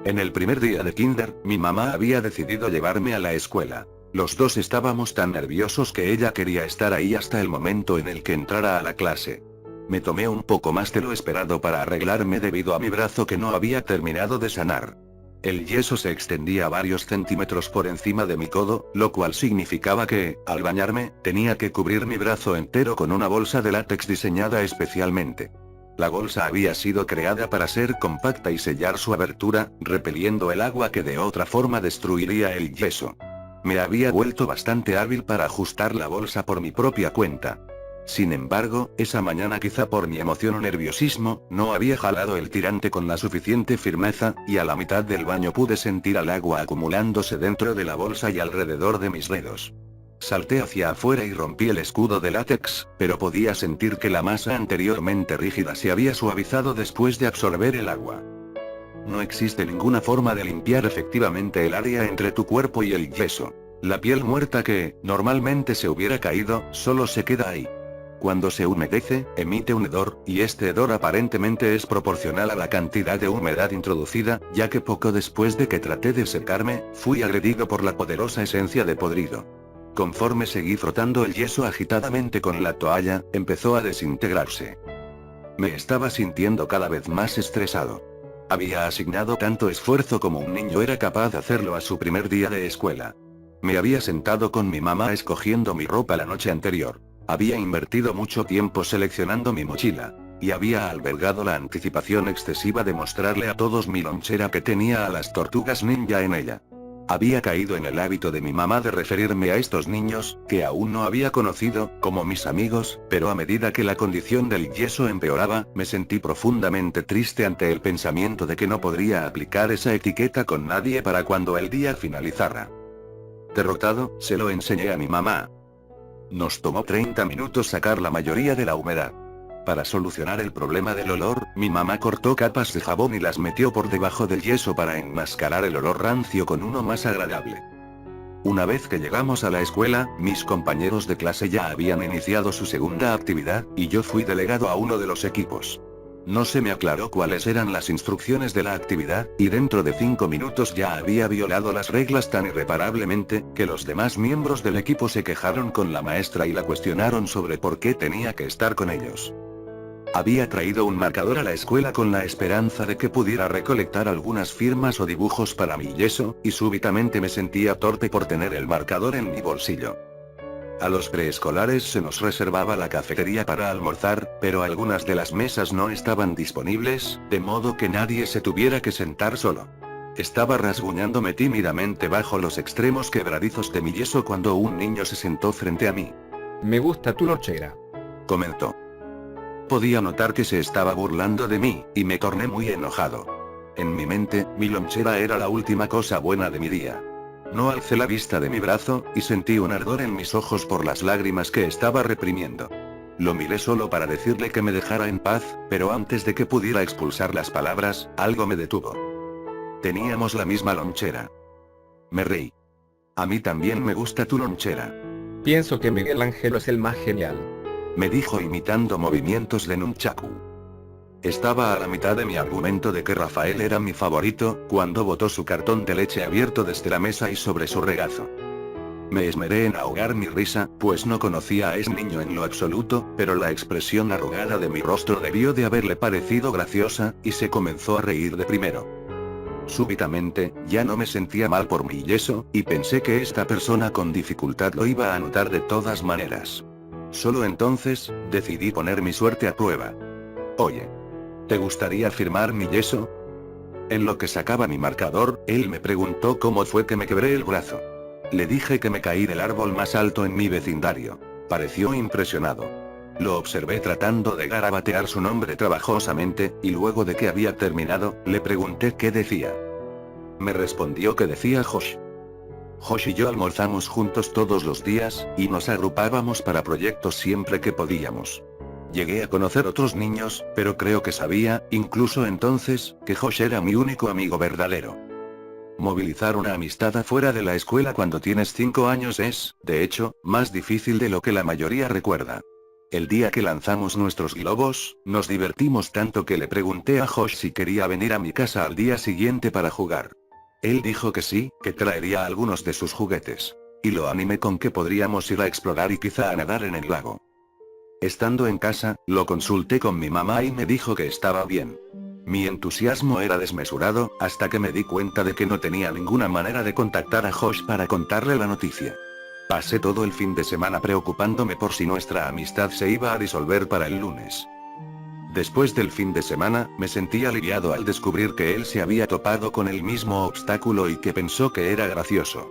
En el primer día de kinder, mi mamá había decidido llevarme a la escuela. Los dos estábamos tan nerviosos que ella quería estar ahí hasta el momento en el que entrara a la clase. Me tomé un poco más de lo esperado para arreglarme debido a mi brazo que no había terminado de sanar. El yeso se extendía varios centímetros por encima de mi codo, lo cual significaba que, al bañarme, tenía que cubrir mi brazo entero con una bolsa de látex diseñada especialmente. La bolsa había sido creada para ser compacta y sellar su abertura, repeliendo el agua que de otra forma destruiría el yeso. Me había vuelto bastante hábil para ajustar la bolsa por mi propia cuenta. Sin embargo, esa mañana, quizá por mi emoción o nerviosismo, no había jalado el tirante con la suficiente firmeza, y a la mitad del baño pude sentir el agua acumulándose dentro de la bolsa y alrededor de mis dedos. Salté hacia afuera y rompí el escudo de látex, pero podía sentir que la masa anteriormente rígida se había suavizado después de absorber el agua. No existe ninguna forma de limpiar efectivamente el área entre tu cuerpo y el yeso. La piel muerta que, normalmente se hubiera caído, solo se queda ahí. Cuando se humedece, emite un hedor, y este hedor aparentemente es proporcional a la cantidad de humedad introducida, ya que poco después de que traté de secarme, fui agredido por la poderosa esencia de podrido. Conforme seguí frotando el yeso agitadamente con la toalla, empezó a desintegrarse. Me estaba sintiendo cada vez más estresado. Había asignado tanto esfuerzo como un niño era capaz de hacerlo a su primer día de escuela. Me había sentado con mi mamá escogiendo mi ropa la noche anterior. Había invertido mucho tiempo seleccionando mi mochila. Y había albergado la anticipación excesiva de mostrarle a todos mi lonchera que tenía a las tortugas ninja en ella. Había caído en el hábito de mi mamá de referirme a estos niños, que aún no había conocido, como mis amigos, pero a medida que la condición del yeso empeoraba, me sentí profundamente triste ante el pensamiento de que no podría aplicar esa etiqueta con nadie para cuando el día finalizara. Derrotado, se lo enseñé a mi mamá. Nos tomó 30 minutos sacar la mayoría de la humedad. Para solucionar el problema del olor, mi mamá cortó capas de jabón y las metió por debajo del yeso para enmascarar el olor rancio con uno más agradable. Una vez que llegamos a la escuela, mis compañeros de clase ya habían iniciado su segunda actividad, y yo fui delegado a uno de los equipos. No se me aclaró cuáles eran las instrucciones de la actividad, y dentro de 5 minutos ya había violado las reglas tan irreparablemente, que los demás miembros del equipo se quejaron con la maestra y la cuestionaron sobre por qué tenía que estar con ellos. Había traído un marcador a la escuela con la esperanza de que pudiera recolectar algunas firmas o dibujos para mi yeso, y súbitamente me sentía torpe por tener el marcador en mi bolsillo. A los preescolares se nos reservaba la cafetería para almorzar, pero algunas de las mesas no estaban disponibles, de modo que nadie se tuviera que sentar solo. Estaba rasguñándome tímidamente bajo los extremos quebradizos de mi yeso cuando un niño se sentó frente a mí. Me gusta tu lonchera, Comentó. Podía notar que se estaba burlando de mí, y me torné muy enojado. En mi mente, mi lonchera era la última cosa buena de mi día. No alcé la vista de mi brazo, y sentí un ardor en mis ojos por las lágrimas que estaba reprimiendo. Lo miré solo para decirle que me dejara en paz, pero antes de que pudiera expulsar las palabras, algo me detuvo. Teníamos la misma lonchera. Me reí. A mí también me gusta tu lonchera. pienso que Miguel Ángel es el más genial. Me dijo imitando movimientos de nunchaku. Estaba a la mitad de mi argumento de que Rafael era mi favorito, cuando botó su cartón de leche abierto desde la mesa y sobre su regazo. Me esmeré en ahogar mi risa, pues no conocía a ese niño en lo absoluto, pero la expresión arrugada de mi rostro debió de haberle parecido graciosa, y se comenzó a reír de primero. Súbitamente, ya no me sentía mal por mi yeso, y pensé que esta persona con dificultad lo iba a notar de todas maneras. Solo entonces, decidí poner mi suerte a prueba. Oye, ¿te gustaría firmar mi yeso? En lo que sacaba mi marcador, él me preguntó cómo fue que me quebré el brazo. Le dije que me caí del árbol más alto en mi vecindario. Pareció impresionado. Lo observé tratando de garabatear su nombre trabajosamente, y luego de que había terminado, le pregunté qué decía. Me respondió que decía Josh. Josh y yo almorzamos juntos todos los días, y nos agrupábamos para proyectos siempre que podíamos. Llegué a conocer otros niños, pero creo que sabía, incluso entonces, que Josh era mi único amigo verdadero. Movilizar una amistad afuera de la escuela cuando tienes 5 años es, de hecho, más difícil de lo que la mayoría recuerda. El día que lanzamos nuestros globos, nos divertimos tanto que le pregunté a Josh si quería venir a mi casa al día siguiente para jugar. Él dijo que sí, que traería algunos de sus juguetes. Y lo animé con que podríamos ir a explorar y quizá a nadar en el lago. Estando en casa, lo consulté con mi mamá y me dijo que estaba bien. Mi entusiasmo era desmesurado, hasta que me di cuenta de que no tenía ninguna manera de contactar a Josh para contarle la noticia. Pasé todo el fin de semana preocupándome por si nuestra amistad se iba a disolver para el lunes. Después del fin de semana, me sentí aliviado al descubrir que él se había topado con el mismo obstáculo y que pensó que era gracioso.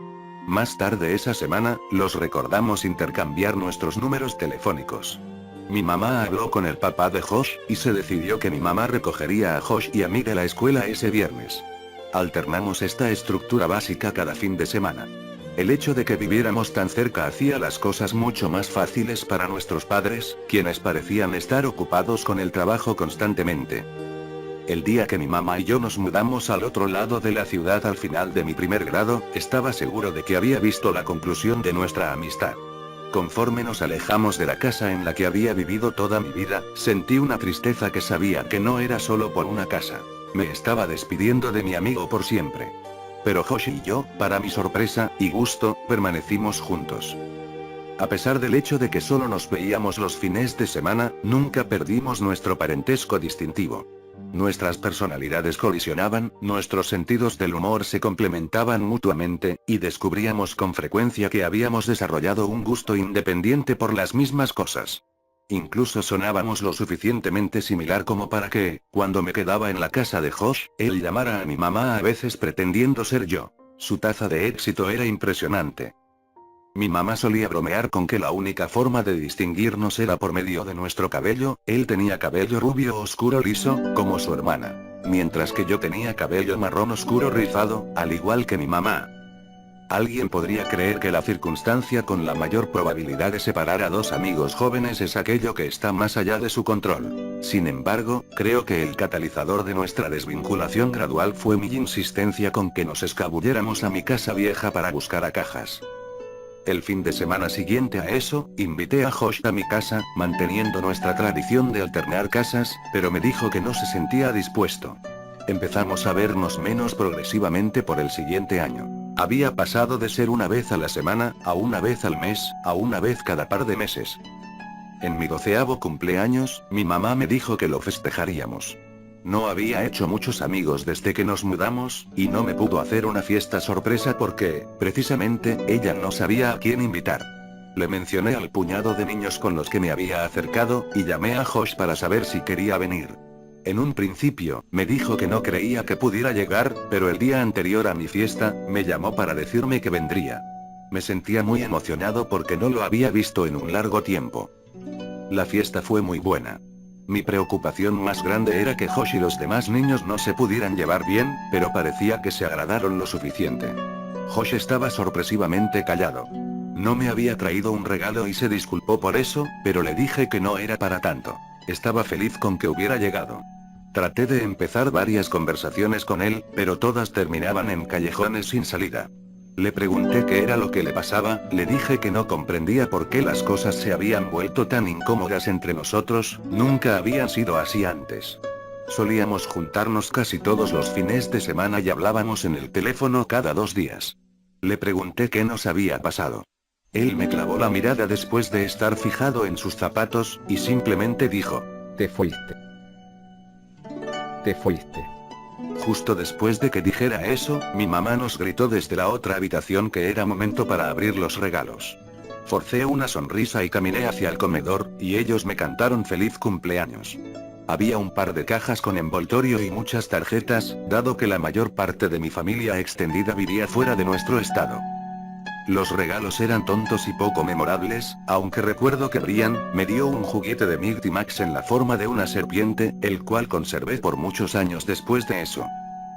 Más tarde esa semana, los recordamos intercambiar nuestros números telefónicos. Mi mamá habló con el papá de Josh, y se decidió que mi mamá recogería a Josh y a mí de la escuela ese viernes. Alternamos esta estructura básica cada fin de semana. El hecho de que viviéramos tan cerca hacía las cosas mucho más fáciles para nuestros padres, quienes parecían estar ocupados con el trabajo constantemente. El día que mi mamá y yo nos mudamos al otro lado de la ciudad al final de mi primer grado, estaba seguro de que había visto la conclusión de nuestra amistad. Conforme nos alejamos de la casa en la que había vivido toda mi vida, sentí una tristeza que sabía que no era solo por una casa. Me estaba despidiendo de mi amigo por siempre. Pero Josh y yo, para mi sorpresa y gusto, permanecimos juntos. A pesar del hecho de que solo nos veíamos los fines de semana, nunca perdimos nuestro parentesco distintivo. Nuestras personalidades colisionaban, nuestros sentidos del humor se complementaban mutuamente, y descubríamos con frecuencia que habíamos desarrollado un gusto independiente por las mismas cosas. Incluso sonábamos lo suficientemente similar como para que, cuando me quedaba en la casa de Josh, él llamara a mi mamá a veces pretendiendo ser yo. Su tasa de éxito era impresionante. Mi mamá solía bromear con que la única forma de distinguirnos era por medio de nuestro cabello. Él tenía cabello rubio oscuro liso, como su hermana, mientras que yo tenía cabello marrón oscuro rizado, al igual que mi mamá. Alguien podría creer que la circunstancia con la mayor probabilidad de separar a dos amigos jóvenes es aquello que está más allá de su control. Sin embargo, creo que el catalizador de nuestra desvinculación gradual fue mi insistencia con que nos escabulléramos a mi casa vieja para buscar a Cajas. El fin de semana siguiente a eso, invité a Josh a mi casa, manteniendo nuestra tradición de alternar casas, pero me dijo que no se sentía dispuesto. Empezamos a vernos menos progresivamente por el siguiente año. Había pasado de ser una vez a la semana, a una vez al mes, a una vez cada par de meses. En mi 12º cumpleaños, mi mamá me dijo que lo festejaríamos. No había hecho muchos amigos desde que nos mudamos, y no me pudo hacer una fiesta sorpresa porque, precisamente, ella no sabía a quién invitar. Le mencioné al puñado de niños con los que me había acercado, y llamé a Josh para saber si quería venir. En un principio, me dijo que no creía que pudiera llegar, pero el día anterior a mi fiesta, me llamó para decirme que vendría. Me sentía muy emocionado porque no lo había visto en un largo tiempo. La fiesta fue muy buena. Mi preocupación más grande era que Josh y los demás niños no se pudieran llevar bien, pero parecía que se agradaron lo suficiente. Josh estaba sorpresivamente callado. No me había traído un regalo y se disculpó por eso, pero le dije que no era para tanto. Estaba feliz con que hubiera llegado. Traté de empezar varias conversaciones con él, pero todas terminaban en callejones sin salida. Le pregunté qué era lo que le pasaba, le dije que no comprendía por qué las cosas se habían vuelto tan incómodas entre nosotros, nunca habían sido así antes. Solíamos juntarnos casi todos los fines de semana y hablábamos en el teléfono cada 2 días. Le pregunté qué nos había pasado. Él me clavó la mirada después de estar fijado en sus zapatos, y simplemente dijo: Te fuiste. Te fuiste. Justo después de que dijera eso, mi mamá nos gritó desde la otra habitación que era momento para abrir los regalos. Forcé una sonrisa y caminé hacia el comedor, y ellos me cantaron feliz cumpleaños. Había un par de cajas con envoltorio y muchas tarjetas, dado que la mayor parte de mi familia extendida vivía fuera de nuestro estado. Los regalos eran tontos y poco memorables, aunque recuerdo que Brian me dio un juguete de Mighty Max en la forma de una serpiente, el cual conservé por muchos años después de eso.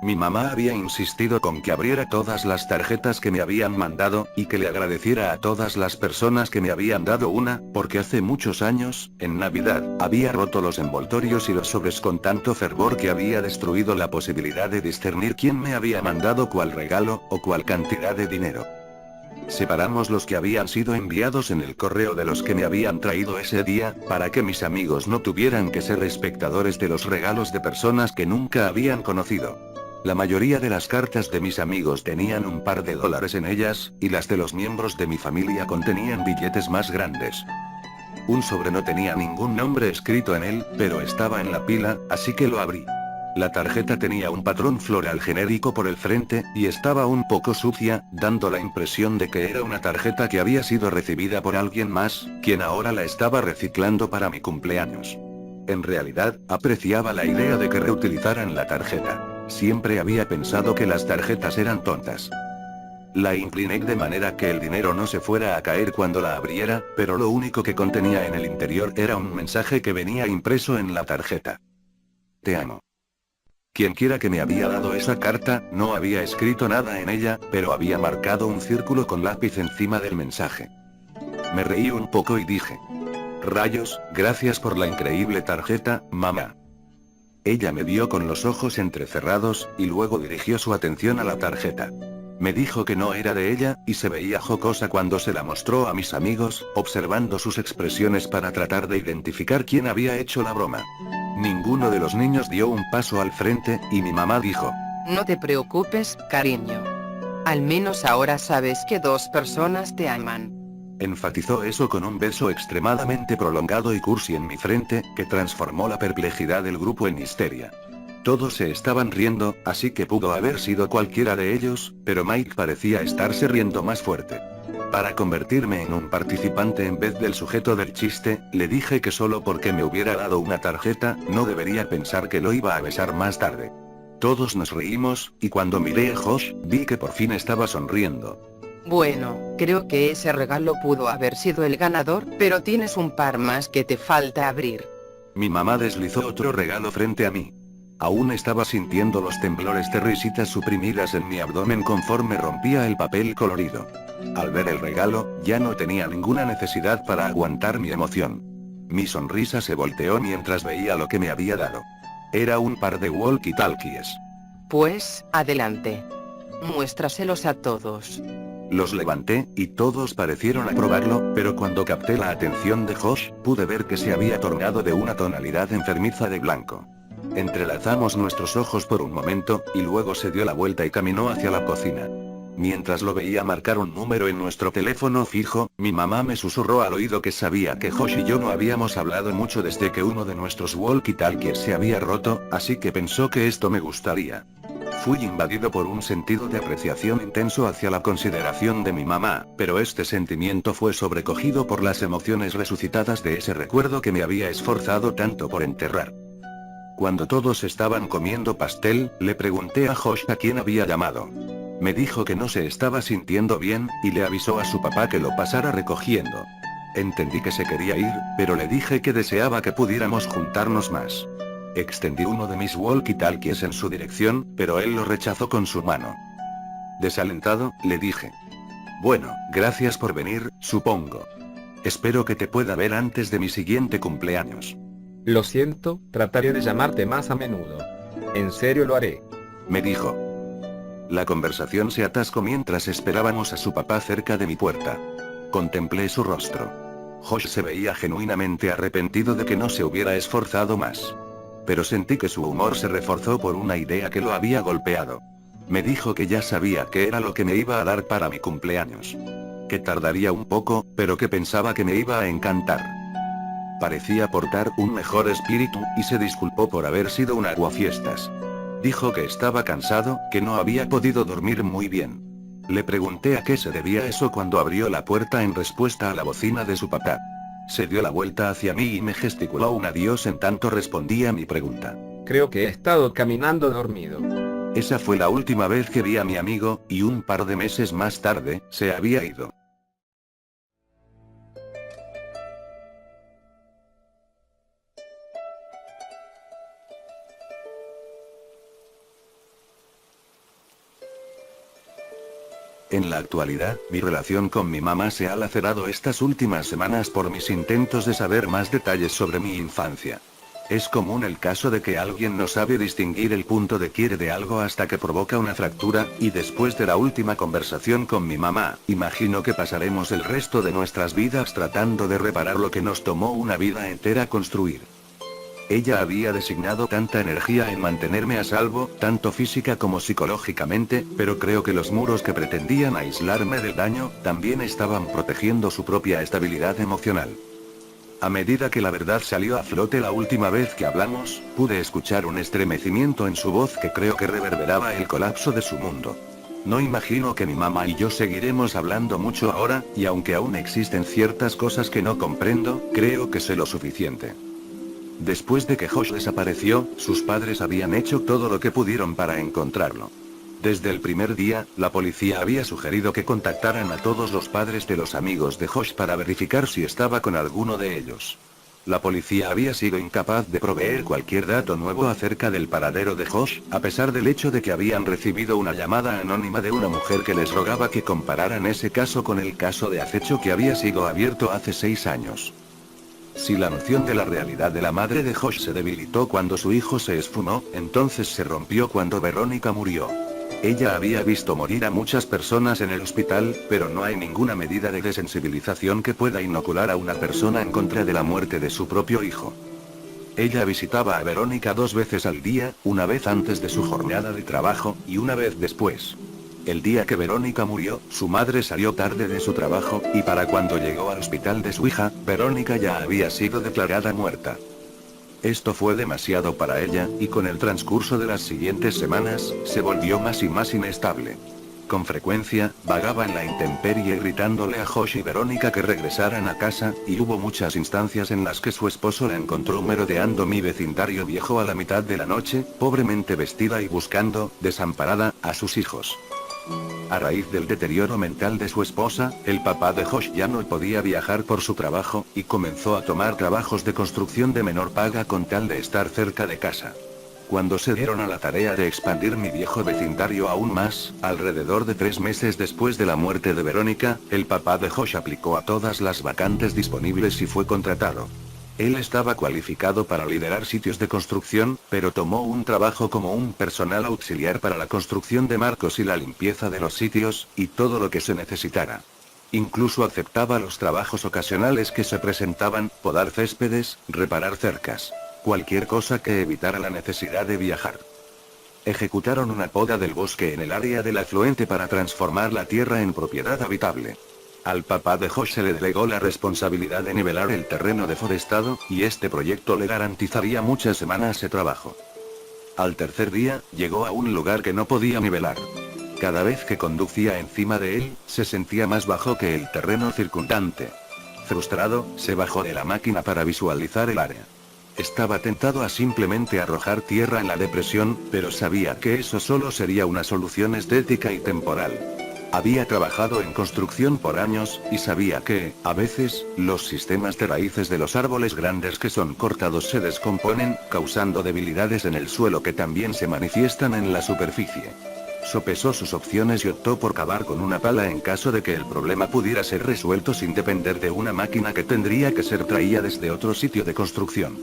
Mi mamá había insistido con que abriera todas las tarjetas que me habían mandado, y que le agradeciera a todas las personas que me habían dado una, porque hace muchos años, en Navidad, había roto los envoltorios y los sobres con tanto fervor que había destruido la posibilidad de discernir quién me había mandado cuál regalo, o cuál cantidad de dinero. Separamos los que habían sido enviados en el correo de los que me habían traído ese día, para que mis amigos no tuvieran que ser espectadores de los regalos de personas que nunca habían conocido. La mayoría de las cartas de mis amigos tenían un par de dólares en ellas, y las de los miembros de mi familia contenían billetes más grandes. Un sobre no tenía ningún nombre escrito en él, pero estaba en la pila, así que lo abrí. La tarjeta tenía un patrón floral genérico por el frente, y estaba un poco sucia, dando la impresión de que era una tarjeta que había sido recibida por alguien más, quien ahora la estaba reciclando para mi cumpleaños. En realidad, apreciaba la idea de que reutilizaran la tarjeta. Siempre había pensado que las tarjetas eran tontas. La incliné de manera que el dinero no se fuera a caer cuando la abriera, pero lo único que contenía en el interior era un mensaje que venía impreso en la tarjeta. Te amo. Quienquiera que me había dado esa carta, no había escrito nada en ella, pero había marcado un círculo con lápiz encima del mensaje. Me reí un poco y dije: rayos, gracias por la increíble tarjeta, mamá. Ella me vio con los ojos entrecerrados, y luego dirigió su atención a la tarjeta. Me dijo que no era de ella, y se veía jocosa cuando se la mostró a mis amigos, observando sus expresiones para tratar de identificar quién había hecho la broma. Ninguno de los niños dio un paso al frente, y mi mamá dijo: no te preocupes, cariño. Al menos ahora sabes que dos personas te aman. Enfatizó eso con un beso extremadamente prolongado y cursi en mi frente, que transformó la perplejidad del grupo en histeria. Todos se estaban riendo, así que pudo haber sido cualquiera de ellos, pero Mike parecía estarse riendo más fuerte. Para convertirme en un participante en vez del sujeto del chiste, le dije que solo porque me hubiera dado una tarjeta, no debería pensar que lo iba a besar más tarde. Todos nos reímos, y cuando miré a Josh, vi que por fin estaba sonriendo. Bueno, creo que ese regalo pudo haber sido el ganador, pero tienes un par más que te falta abrir. Mi mamá deslizó otro regalo frente a mí. Aún estaba sintiendo los temblores de risitas suprimidas en mi abdomen conforme rompía el papel colorido. Al ver el regalo, ya no tenía ninguna necesidad para aguantar mi emoción. Mi sonrisa se volteó mientras veía lo que me había dado. Era un par de walkie-talkies. Pues, adelante. Muéstraselos a todos. Los levanté, y todos parecieron aprobarlo, pero cuando capté la atención de Josh, pude ver que se había tornado de una tonalidad enfermiza de blanco. Entrelazamos nuestros ojos por un momento, y luego se dio la vuelta y caminó hacia la cocina. Mientras lo veía marcar un número en nuestro teléfono fijo, mi mamá me susurró al oído que sabía que Josh y yo no habíamos hablado mucho desde que uno de nuestros walkie-talkies se había roto, así que pensó que esto me gustaría. Fui invadido por un sentido de apreciación intenso hacia la consideración de mi mamá, pero este sentimiento fue sobrecogido por las emociones resucitadas de ese recuerdo que me había esforzado tanto por enterrar. Cuando todos estaban comiendo pastel, le pregunté a Josh a quién había llamado. Me dijo que no se estaba sintiendo bien, y le avisó a su papá que lo pasara recogiendo. Entendí que se quería ir, pero le dije que deseaba que pudiéramos juntarnos más. Extendí uno de mis walkie-talkies en su dirección, pero él lo rechazó con su mano. Desalentado, le dije: bueno, gracias por venir, supongo. Espero que te pueda ver antes de mi siguiente cumpleaños. Lo siento, trataré de llamarte más a menudo. En serio lo haré. Me dijo. La conversación se atascó mientras esperábamos a su papá cerca de mi puerta. Contemplé su rostro. Josh se veía genuinamente arrepentido de que no se hubiera esforzado más. Pero sentí que su humor se reforzó por una idea que lo había golpeado. Me dijo que ya sabía qué era lo que me iba a dar para mi cumpleaños. Que tardaría un poco, pero que pensaba que me iba a encantar. Parecía portar un mejor espíritu, y se disculpó por haber sido un aguafiestas. Dijo que estaba cansado, que no había podido dormir muy bien. Le pregunté a qué se debía eso cuando abrió la puerta en respuesta a la bocina de su papá. Se dio la vuelta hacia mí y me gesticuló un adiós en tanto respondía mi pregunta. Creo que he estado caminando dormido. Esa fue la última vez que vi a mi amigo, y un par de meses más tarde, se había ido. En la actualidad, mi relación con mi mamá se ha lacerado estas últimas semanas por mis intentos de saber más detalles sobre mi infancia. Es común el caso de que alguien no sabe distinguir el punto de quiebre de algo hasta que provoca una fractura, y después de la última conversación con mi mamá, imagino que pasaremos el resto de nuestras vidas tratando de reparar lo que nos tomó una vida entera construir. Ella había designado tanta energía en mantenerme a salvo, tanto física como psicológicamente, pero creo que los muros que pretendían aislarme del daño, también estaban protegiendo su propia estabilidad emocional. A medida que la verdad salió a flote la última vez que hablamos, pude escuchar un estremecimiento en su voz que creo que reverberaba el colapso de su mundo. No imagino que mi mamá y yo seguiremos hablando mucho ahora, y aunque aún existen ciertas cosas que no comprendo, creo que sé lo suficiente. Después de que Josh desapareció, sus padres habían hecho todo lo que pudieron para encontrarlo. Desde el primer día, la policía había sugerido que contactaran a todos los padres de los amigos de Josh para verificar si estaba con alguno de ellos. La policía había sido incapaz de proveer cualquier dato nuevo acerca del paradero de Josh, a pesar del hecho de que habían recibido una llamada anónima de una mujer que les rogaba que compararan ese caso con el caso de acecho que había sido abierto hace 6 años. Si la noción de la realidad de la madre de Josh se debilitó cuando su hijo se esfumó, entonces se rompió cuando Verónica murió. Ella había visto morir a muchas personas en el hospital, pero no hay ninguna medida de desensibilización que pueda inocular a una persona en contra de la muerte de su propio hijo. Ella visitaba a Verónica 2 veces al día, una vez antes de su jornada de trabajo, y una vez después. El día que Verónica murió, su madre salió tarde de su trabajo, y para cuando llegó al hospital de su hija, Verónica ya había sido declarada muerta. Esto fue demasiado para ella, y con el transcurso de las siguientes semanas, se volvió más y más inestable. Con frecuencia, vagaba en la intemperie gritándole a Josh y Verónica que regresaran a casa, y hubo muchas instancias en las que su esposo la encontró merodeando mi vecindario viejo a la mitad de la noche, pobremente vestida y buscando, desamparada, a sus hijos. A raíz del deterioro mental de su esposa, el papá de Josh ya no podía viajar por su trabajo, y comenzó a tomar trabajos de construcción de menor paga con tal de estar cerca de casa. Cuando se dieron a la tarea de expandir mi viejo vecindario aún más, alrededor de 3 meses después de la muerte de Verónica, el papá de Josh aplicó a todas las vacantes disponibles y fue contratado. Él estaba cualificado para liderar sitios de construcción, pero tomó un trabajo como un personal auxiliar para la construcción de marcos y la limpieza de los sitios, y todo lo que se necesitara. Incluso aceptaba los trabajos ocasionales que se presentaban, podar céspedes, reparar cercas. Cualquier cosa que evitara la necesidad de viajar. Ejecutaron una poda del bosque en el área del afluente para transformar la tierra en propiedad habitable. Al papá de Josh se le delegó la responsabilidad de nivelar el terreno deforestado, y este proyecto le garantizaría muchas semanas de trabajo. Al tercer día, llegó a un lugar que no podía nivelar. Cada vez que conducía encima de él, se sentía más bajo que el terreno circundante. Frustrado, se bajó de la máquina para visualizar el área. Estaba tentado a simplemente arrojar tierra en la depresión, pero sabía que eso solo sería una solución estética y temporal. Había trabajado en construcción por años, y sabía que, a veces, los sistemas de raíces de los árboles grandes que son cortados se descomponen, causando debilidades en el suelo que también se manifiestan en la superficie. Sopesó sus opciones y optó por cavar con una pala en caso de que el problema pudiera ser resuelto sin depender de una máquina que tendría que ser traída desde otro sitio de construcción.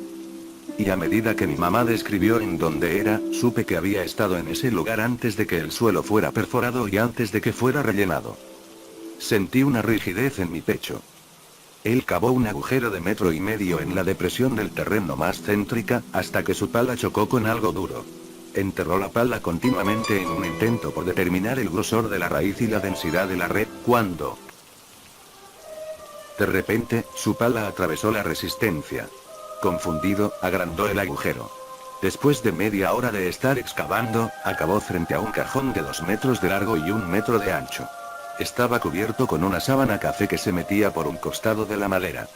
Y a medida que mi mamá describió en dónde era, supe que había estado en ese lugar antes de que el suelo fuera perforado y antes de que fuera rellenado. Sentí una rigidez en mi pecho. Él cavó un agujero de 1,5 metros en la depresión del terreno más céntrica, hasta que su pala chocó con algo duro. Enterró la pala continuamente en un intento por determinar el grosor de la raíz y la densidad de la red, cuando... De repente, su pala atravesó la resistencia. Confundido, agrandó el agujero. Después de media hora de estar excavando, acabó frente a un cajón de 2 metros de largo y 1 metro de ancho. Estaba cubierto con una sábana café que se metía por un costado de la madera.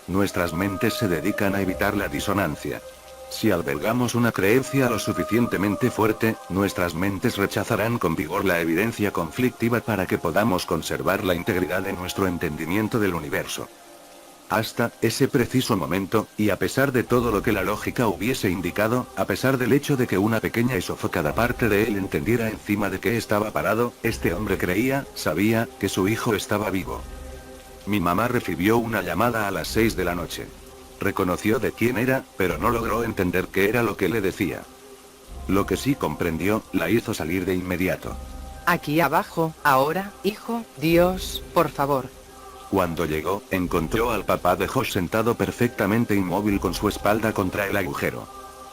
Nuestras mentes se dedican a evitar la disonancia. Si albergamos una creencia lo suficientemente fuerte, nuestras mentes rechazarán con vigor la evidencia conflictiva para que podamos conservar la integridad de nuestro entendimiento del universo. Hasta ese preciso momento, y a pesar de todo lo que la lógica hubiese indicado, a pesar del hecho de que una pequeña y sofocada parte de él entendiera encima de qué estaba parado, este hombre sabía, que su hijo estaba vivo. Mi mamá recibió una llamada a las 6 de la noche. Reconoció de quién era, pero no logró entender qué era lo que le decía. Lo que sí comprendió, la hizo salir de inmediato. Aquí abajo, ahora, hijo, Dios, por favor. Cuando llegó, encontró al papá de Josh sentado perfectamente inmóvil con su espalda contra el agujero.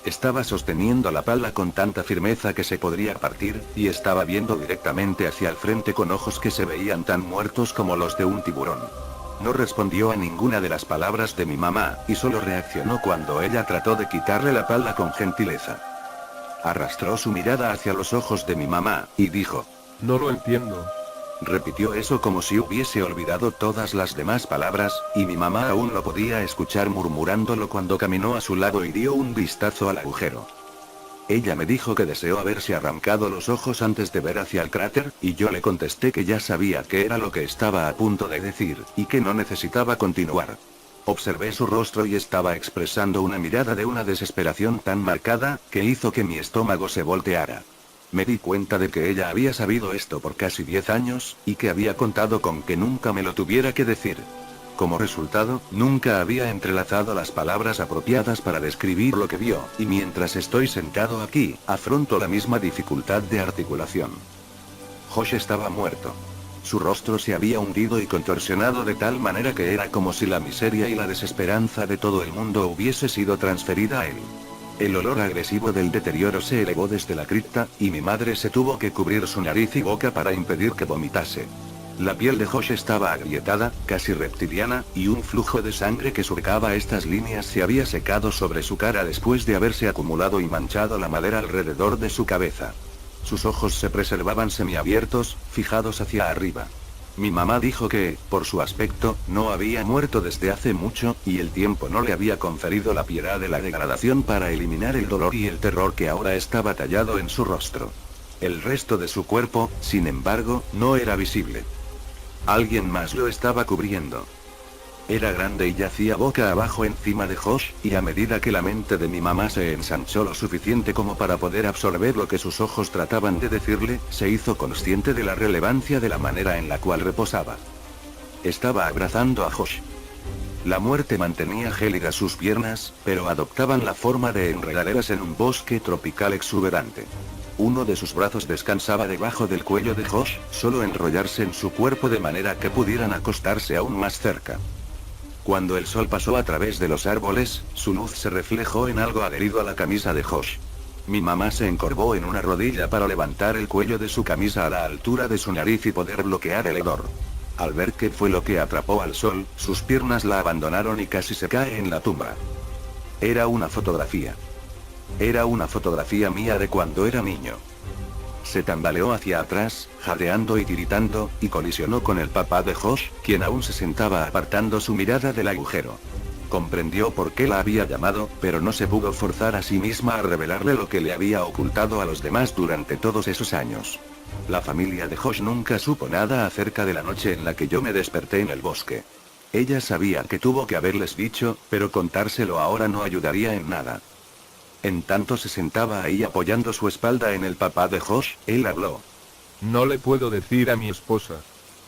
Estaba sosteniendo la pala con tanta firmeza que se podría partir, y estaba viendo directamente hacia el frente con ojos que se veían tan muertos como los de un tiburón. No respondió a ninguna de las palabras de mi mamá, y solo reaccionó cuando ella trató de quitarle la pala con gentileza. Arrastró su mirada hacia los ojos de mi mamá, y dijo: No lo entiendo. Repitió eso como si hubiese olvidado todas las demás palabras, y mi mamá aún lo podía escuchar murmurándolo cuando caminó a su lado y dio un vistazo al agujero. Ella me dijo que deseó haberse arrancado los ojos antes de ver hacia el cráter, y yo le contesté que ya sabía qué era lo que estaba a punto de decir, y que no necesitaba continuar. Observé su rostro y estaba expresando una mirada de una desesperación tan marcada, que hizo que mi estómago se volteara. Me di cuenta de que ella había sabido esto por casi 10 años, y que había contado con que nunca me lo tuviera que decir. Como resultado, nunca había entrelazado las palabras apropiadas para describir lo que vio, y mientras estoy sentado aquí, afronto la misma dificultad de articulación. Josh estaba muerto. Su rostro se había hundido y contorsionado de tal manera que era como si la miseria y la desesperanza de todo el mundo hubiese sido transferida a él. El olor agresivo del deterioro se elevó desde la cripta, y mi madre se tuvo que cubrir su nariz y boca para impedir que vomitase. La piel de Josh estaba agrietada, casi reptiliana, y un flujo de sangre que surcaba estas líneas se había secado sobre su cara después de haberse acumulado y manchado la madera alrededor de su cabeza. Sus ojos se preservaban semiabiertos, fijados hacia arriba. Mi mamá dijo que, por su aspecto, no había muerto desde hace mucho, y el tiempo no le había conferido la piedad de la degradación para eliminar el dolor y el terror que ahora estaba tallado en su rostro. El resto de su cuerpo, sin embargo, no era visible. Alguien más lo estaba cubriendo. Era grande y yacía boca abajo encima de Josh, y a medida que la mente de mi mamá se ensanchó lo suficiente como para poder absorber lo que sus ojos trataban de decirle, se hizo consciente de la relevancia de la manera en la cual reposaba. Estaba abrazando a Josh. La muerte mantenía gélidas sus piernas, pero adoptaban la forma de enredaderas en un bosque tropical exuberante. Uno de sus brazos descansaba debajo del cuello de Josh, solo enrollarse en su cuerpo de manera que pudieran acostarse aún más cerca. Cuando el sol pasó a través de los árboles, su luz se reflejó en algo adherido a la camisa de Josh. Mi mamá se encorvó en una rodilla para levantar el cuello de su camisa a la altura de su nariz y poder bloquear el hedor. Al ver qué fue lo que atrapó al sol, sus piernas la abandonaron y casi se cae en la tumba. Era una fotografía. Era una fotografía mía de cuando era niño. Se tambaleó hacia atrás, jadeando y tiritando, y colisionó con el papá de Josh, quien aún se sentaba apartando su mirada del agujero. Comprendió por qué la había llamado, pero no se pudo forzar a sí misma a revelarle lo que le había ocultado a los demás durante todos esos años. La familia de Josh nunca supo nada acerca de la noche en la que yo me desperté en el bosque. Ella sabía que tuvo que haberles dicho, pero contárselo ahora no ayudaría en nada. En tanto se sentaba ahí apoyando su espalda en el papá de Josh, él habló. No le puedo decir a mi esposa.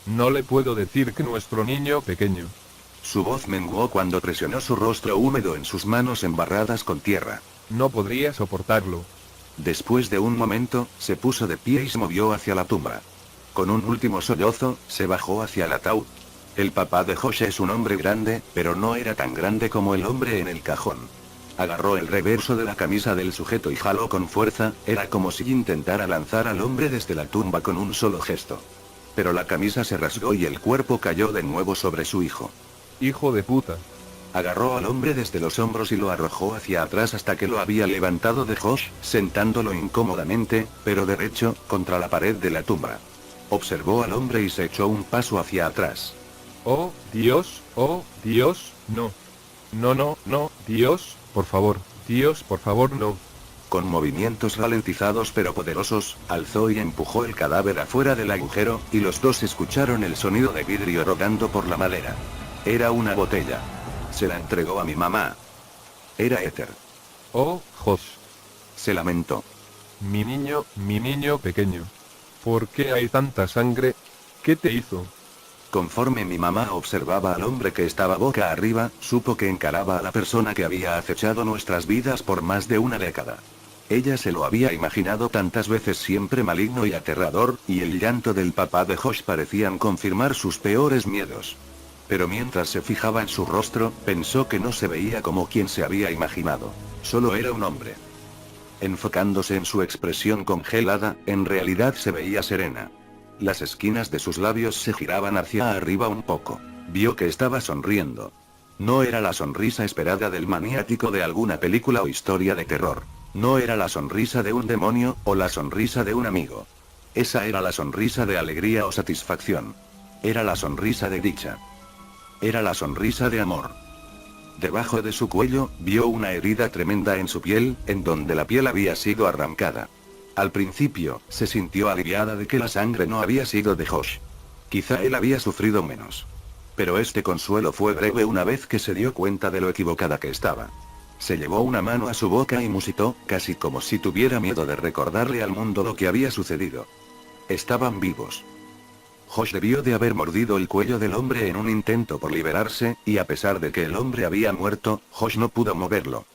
No le puedo decir que nuestro niño pequeño. Su voz menguó cuando presionó su rostro húmedo en sus manos embarradas con tierra. No podría soportarlo. Después de un momento, se puso de pie y se movió hacia la tumba. Con un último sollozo, se bajó hacia el ataúd. El papá de Josh es un hombre grande, pero no era tan grande como el hombre en el cajón. Agarró el reverso de la camisa del sujeto y jaló con fuerza, era como si intentara lanzar al hombre desde la tumba con un solo gesto. Pero la camisa se rasgó y el cuerpo cayó de nuevo sobre su hijo. Hijo de puta. Agarró al hombre desde los hombros y lo arrojó hacia atrás hasta que lo había levantado de Josh, sentándolo incómodamente, pero derecho, contra la pared de la tumba. Observó al hombre y se echó un paso hacia atrás. Oh, Dios, no. No, Dios, por favor, no. Con movimientos ralentizados pero poderosos, alzó y empujó el cadáver afuera del agujero, y los dos escucharon el sonido de vidrio rodando por la madera. Era una botella. Se la entregó a mi mamá. Era éter. Oh, Josh. Se lamentó. Mi niño pequeño. ¿Por qué hay tanta sangre? ¿Qué te hizo? Conforme mi mamá observaba al hombre que estaba boca arriba, supo que encaraba a la persona que había acechado nuestras vidas por más de una década. Ella se lo había imaginado tantas veces, siempre maligno y aterrador, y el llanto del papá de Josh parecían confirmar sus peores miedos. Pero mientras se fijaba en su rostro, pensó que no se veía como quien se había imaginado. Solo era un hombre. Enfocándose en su expresión congelada, en realidad se veía serena. Las esquinas de sus labios se giraban hacia arriba un poco. Vio que estaba sonriendo. No era la sonrisa esperada del maniático de alguna película o historia de terror. No era la sonrisa de un demonio, o la sonrisa de un amigo. Esa era la sonrisa de alegría o satisfacción. Era la sonrisa de dicha. Era la sonrisa de amor. Debajo de su cuello, vio una herida tremenda en su piel, en donde la piel había sido arrancada. Al principio, se sintió aliviada de que la sangre no había sido de Josh. Quizá él había sufrido menos. Pero este consuelo fue breve una vez que se dio cuenta de lo equivocada que estaba. Se llevó una mano a su boca y musitó, casi como si tuviera miedo de recordarle al mundo lo que había sucedido. Estaban vivos. Josh debió de haber mordido el cuello del hombre en un intento por liberarse, y a pesar de que el hombre había muerto, Josh no pudo moverlo.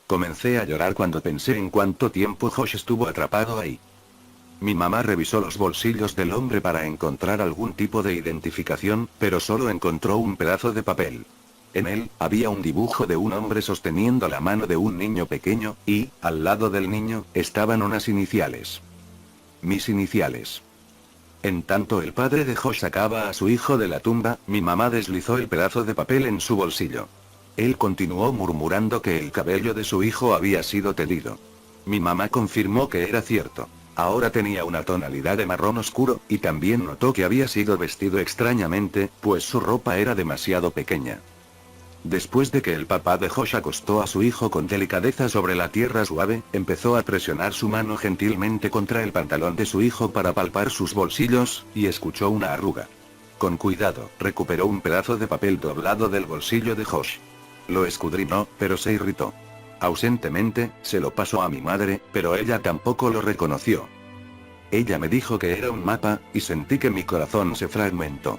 Comencé a llorar cuando pensé en cuánto tiempo Josh estuvo atrapado ahí. Mi mamá revisó los bolsillos del hombre para encontrar algún tipo de identificación, pero solo encontró un pedazo de papel. En él, había un dibujo de un hombre sosteniendo la mano de un niño pequeño, y, al lado del niño, estaban unas iniciales. Mis iniciales. En tanto el padre de Josh sacaba a su hijo de la tumba, mi mamá deslizó el pedazo de papel en su bolsillo. Él continuó murmurando que el cabello de su hijo había sido teñido. Mi mamá confirmó que era cierto. Ahora tenía una tonalidad de marrón oscuro, y también notó que había sido vestido extrañamente, pues su ropa era demasiado pequeña. Después de que el papá de Josh acostó a su hijo con delicadeza sobre la tierra suave, empezó a presionar su mano gentilmente contra el pantalón de su hijo para palpar sus bolsillos, y escuchó una arruga. Con cuidado, recuperó un pedazo de papel doblado del bolsillo de Josh. Lo escudriñó, pero se irritó. Ausentemente, se lo pasó a mi madre, pero ella tampoco lo reconoció. Ella me dijo que era un mapa, y sentí que mi corazón se fragmentó.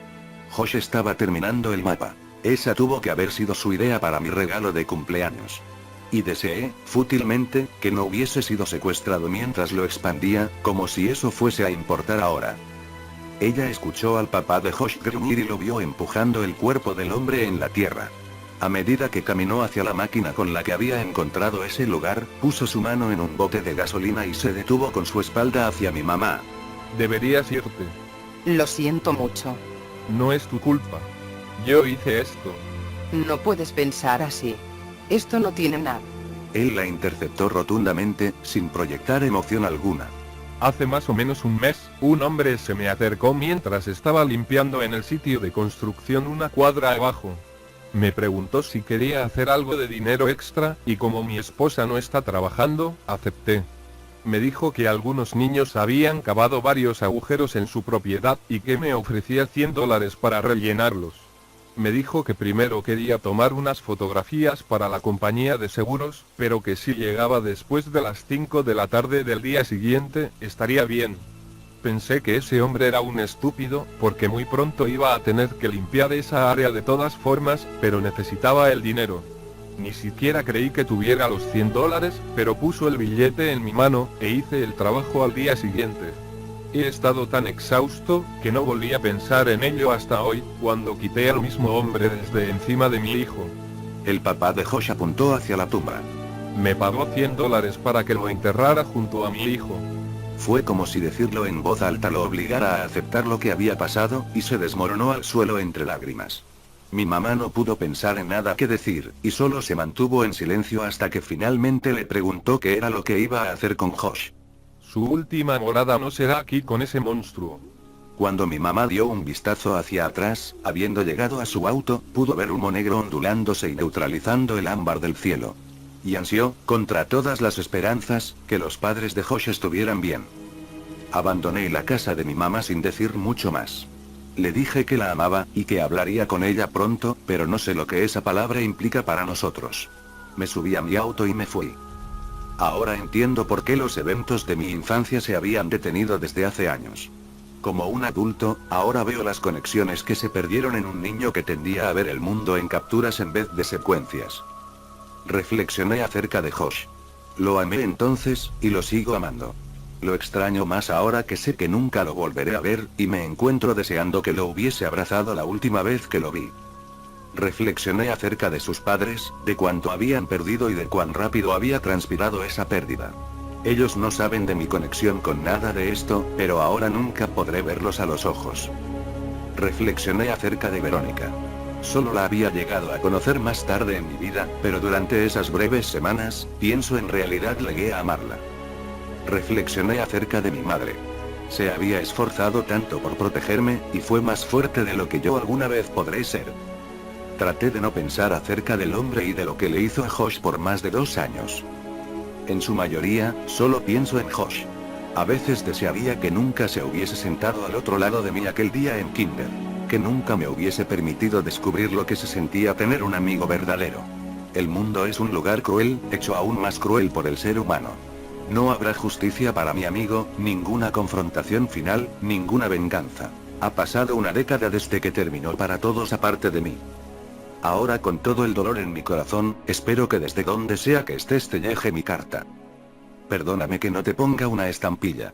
Josh estaba terminando el mapa. Esa tuvo que haber sido su idea para mi regalo de cumpleaños. Y deseé, fútilmente, que no hubiese sido secuestrado mientras lo expandía, como si eso fuese a importar ahora. Ella escuchó al papá de Josh gruñir y lo vio empujando el cuerpo del hombre en la tierra. A medida que caminó hacia la máquina con la que había encontrado ese lugar, puso su mano en un bote de gasolina y se detuvo con su espalda hacia mi mamá. Deberías irte. Lo siento mucho. No es tu culpa. Yo hice esto. No puedes pensar así. Esto no tiene nada. Él la interceptó rotundamente, sin proyectar emoción alguna. Hace más o menos un mes, un hombre se me acercó mientras estaba limpiando en el sitio de construcción una cuadra abajo. Me preguntó si quería hacer algo de dinero extra, y como mi esposa no está trabajando, acepté. Me dijo que algunos niños habían cavado varios agujeros en su propiedad, y que me ofrecía $100 para rellenarlos. Me dijo que primero quería tomar unas fotografías para la compañía de seguros, pero que si llegaba después de las 5 de la tarde del día siguiente, estaría bien. Pensé que ese hombre era un estúpido, porque muy pronto iba a tener que limpiar esa área de todas formas, pero necesitaba el dinero. Ni siquiera creí que tuviera los $100, pero puso el billete en mi mano, e hice el trabajo al día siguiente. He estado tan exhausto, que no volví a pensar en ello hasta hoy, cuando quité al mismo hombre desde encima de mi hijo. El papá de Josh apuntó hacia la tumba. Me pagó $100 para que lo enterrara junto a mi hijo. Fue como si decirlo en voz alta lo obligara a aceptar lo que había pasado, y se desmoronó al suelo entre lágrimas. Mi mamá no pudo pensar en nada que decir, y solo se mantuvo en silencio hasta que finalmente le preguntó qué era lo que iba a hacer con Josh. Su última morada no será aquí con ese monstruo. Cuando mi mamá dio un vistazo hacia atrás, habiendo llegado a su auto, pudo ver humo negro ondulándose y neutralizando el ámbar del cielo. Y ansió, contra todas las esperanzas, que los padres de Josh estuvieran bien. Abandoné la casa de mi mamá sin decir mucho más. Le dije que la amaba, y que hablaría con ella pronto, pero no sé lo que esa palabra implica para nosotros. Me subí a mi auto y me fui. Ahora entiendo por qué los eventos de mi infancia se habían detenido desde hace años. Como un adulto, ahora veo las conexiones que se perdieron en un niño que tendía a ver el mundo en capturas en vez de secuencias. Reflexioné acerca de Josh. Lo amé entonces, y lo sigo amando. Lo extraño más ahora que sé que nunca lo volveré a ver, y me encuentro deseando que lo hubiese abrazado la última vez que lo vi. Reflexioné acerca de sus padres, de cuánto habían perdido y de cuán rápido había transpirado esa pérdida. Ellos no saben de mi conexión con nada de esto, pero ahora nunca podré verlos a los ojos. Reflexioné acerca de Verónica. Solo la había llegado a conocer más tarde en mi vida, pero durante esas breves semanas, pienso en realidad llegué a amarla. Reflexioné acerca de mi madre. Se había esforzado tanto por protegerme, y fue más fuerte de lo que yo alguna vez podré ser. Traté de no pensar acerca del hombre y de lo que le hizo a Josh por más de 2 años. En su mayoría, solo pienso en Josh. A veces desearía que nunca se hubiese sentado al otro lado de mí aquel día en kinder. Que nunca me hubiese permitido descubrir lo que se sentía tener un amigo verdadero. El mundo es un lugar cruel, hecho aún más cruel por el ser humano. No habrá justicia para mi amigo, ninguna confrontación final, ninguna venganza. Ha pasado una década desde que terminó para todos aparte de mí. Ahora con todo el dolor en mi corazón, espero que desde donde sea que estés te llegue mi carta. Perdóname que no te ponga una estampilla.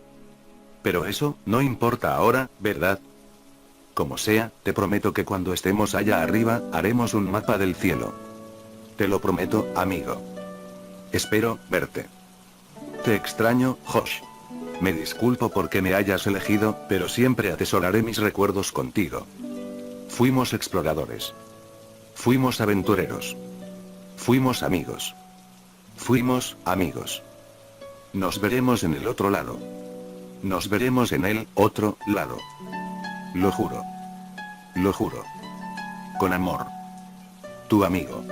Pero eso, no importa ahora, ¿verdad? Como sea, te prometo que cuando estemos allá arriba, haremos un mapa del cielo. Te lo prometo, amigo. Espero verte. Te extraño, Josh. Me disculpo porque me hayas elegido, pero siempre atesoraré mis recuerdos contigo. Fuimos exploradores. Fuimos aventureros. Fuimos amigos. Fuimos amigos. Nos veremos en el otro lado. Nos veremos en el otro lado. Lo juro. Lo juro. Con amor. Tu amigo.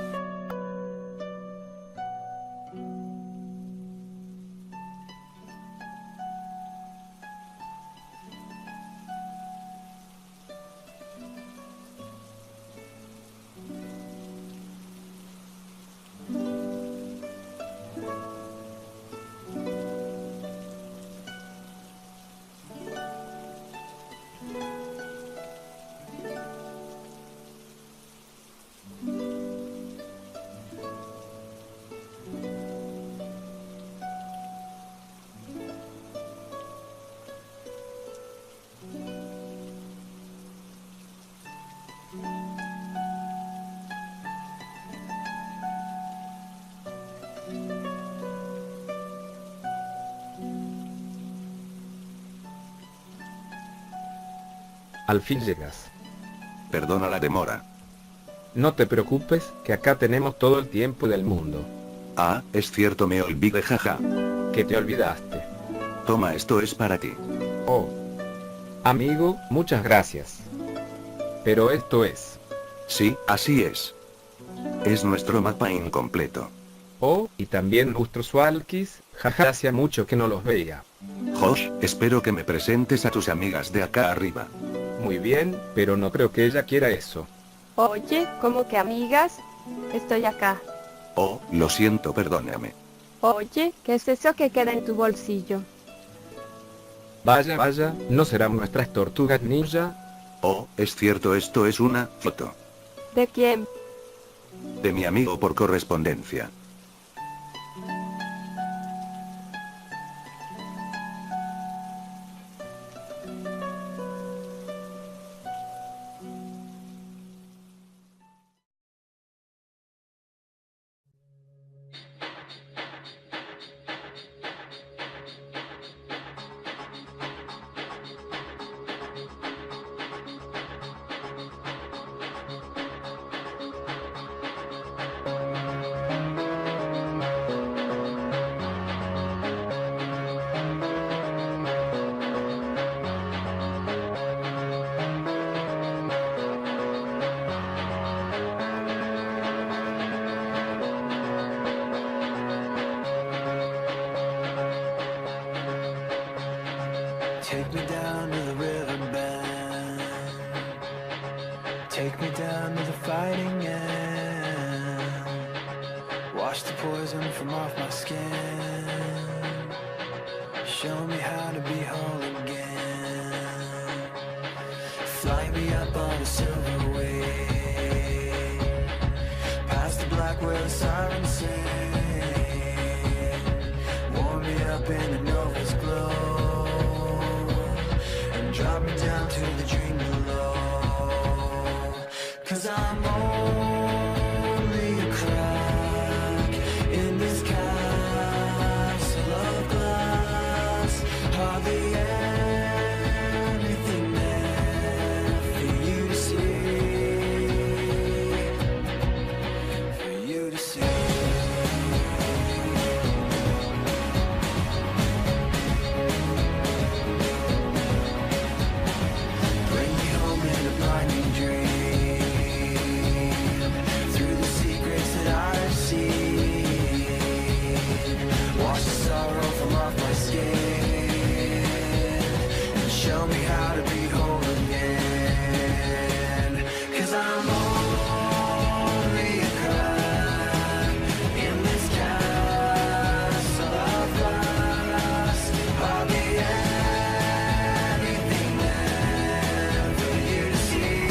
Al fin llegas. Perdona la demora. No te preocupes, que acá tenemos todo el tiempo del mundo. Ah, es cierto, me olvidé, jaja. ¿Que te olvidaste? Toma, esto es para ti. Oh. Amigo, muchas gracias. Pero esto es... Sí, así es. Es nuestro mapa incompleto. Oh, y también nuestros walkies, jaja, hacía mucho que no los veía. Josh, espero que me presentes a tus amigas de acá arriba. Muy bien, pero no creo que ella quiera eso. Oye, ¿cómo que amigas? Estoy acá. Oh, lo siento, perdóname. Oye, ¿qué es eso que queda en tu bolsillo? Vaya, vaya, ¿no serán nuestras tortugas ninja? Oh, es cierto, esto es una foto. ¿De quién? De mi amigo por correspondencia. Take me down to the riverbed. Take me down to the fighting end. Wash the poison from off my skin. Show me how to be whole again. where the sirens sing. Warm me up in the Nova's glow and drop me down to the dream below. 'Cause I'm only a crack in this castle of glass. Hardly anything there for you to see, for you to see. Bring me home in a blinding dream, through the secrets that I've seen. Wash the sorrow from off my skin and show me how to be whole again. 'Cause I'm only a crack in this castle of glass. Hardly anything there for you to see,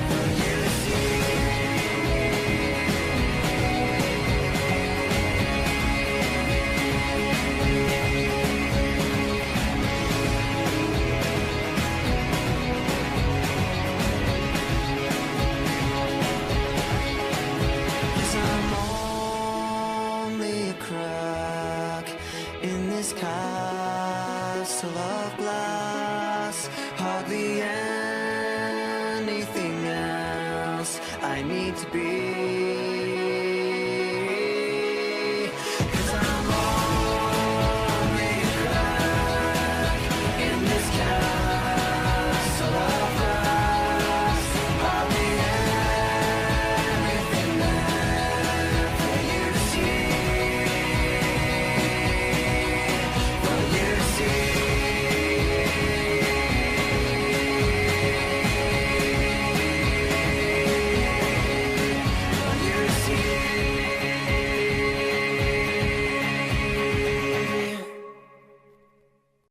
for you to see. Cause I'm only a crack in this castle of glass. Hardly anything else I need to be.